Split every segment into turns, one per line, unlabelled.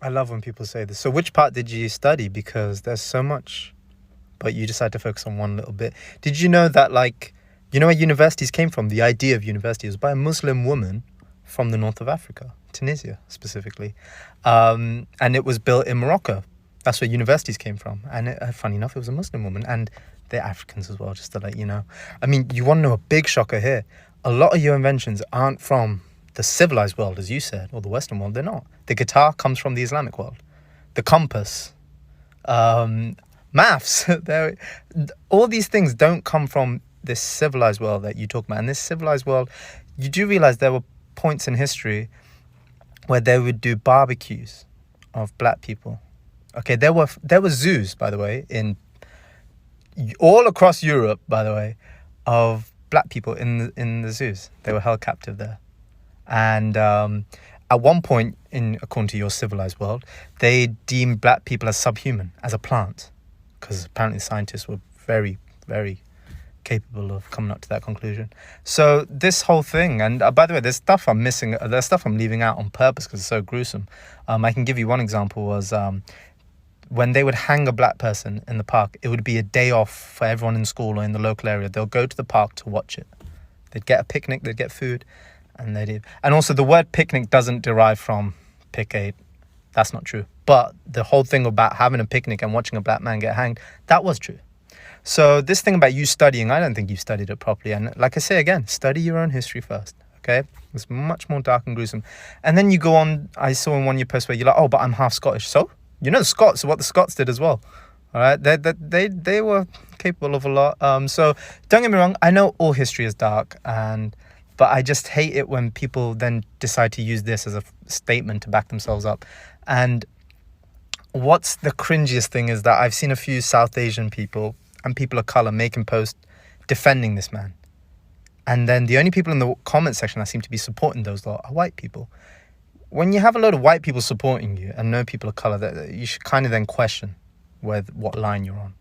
I love when people say this. So which part did you study? Because there's so much, but you decide to focus on one little bit. Did you know that, like, you know where universities came from? The idea of university was by a Muslim woman from the north of Africa, Tunisia specifically. And it was built in Morocco. That's where universities came from. And funny enough, it was a Muslim woman. And they're Africans as well, just to let you know. I mean, you want to know a big shocker here? A lot of your inventions aren't from the civilized world, as you said, or the Western world. They're not. The guitar comes from the Islamic world. The compass, maths, all these things don't come from this civilized world that you talk about. And this civilized world, you do realize there were points in history where they would do barbecues of black people. Okay, there were zoos, by the way, in all across Europe, by the way, of black people in the zoos. They were held captive there. And at one point, according to your civilized world, they deemed black people as subhuman, as a plant, because apparently scientists were very, very capable of coming up to that conclusion. So this whole thing, and by the way, there's stuff I'm missing, there's stuff I'm leaving out on purpose because it's so gruesome. I can give you one example was when they would hang a black person in the park, it would be a day off for everyone in school or in the local area. They'll go to the park to watch it. They'd get a picnic, they'd get food, and and also the word picnic doesn't derive from pick-a. That's not true. But the whole thing about having a picnic and watching a black man get hanged, that was true. So this thing about you studying, I don't think you studied it properly. And like I say again, study your own history first, okay? It's much more dark and gruesome. And then you go on, I saw in one of your posts where you're like, oh, but I'm half Scottish. So, you know the Scots, what the Scots did as well. All right, they were capable of a lot. So don't get me wrong, I know all history is dark, but I just hate it when people then decide to use this as a statement to back themselves up. And what's the cringiest thing is that I've seen a few South Asian people and people of color making posts defending this man. And then the only people in the comment section that seem to be supporting those lot are white people. When you have a load of white people supporting you and no people of color, that you should kind of then question what line you're on.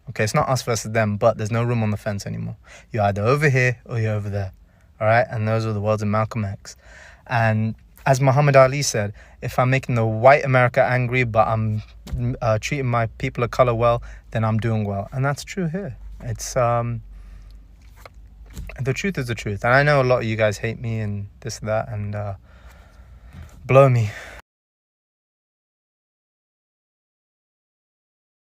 Okay, it's not us versus them, but there's no room on the fence anymore. You're either over here or you're over there. All right, and those are the words of Malcolm X. And as Muhammad Ali said, if I'm making the white America angry, but I'm treating my people of color well, then I'm doing well. And that's true here. It's the truth is the truth. And I know a lot of you guys hate me and this and that, and blow me.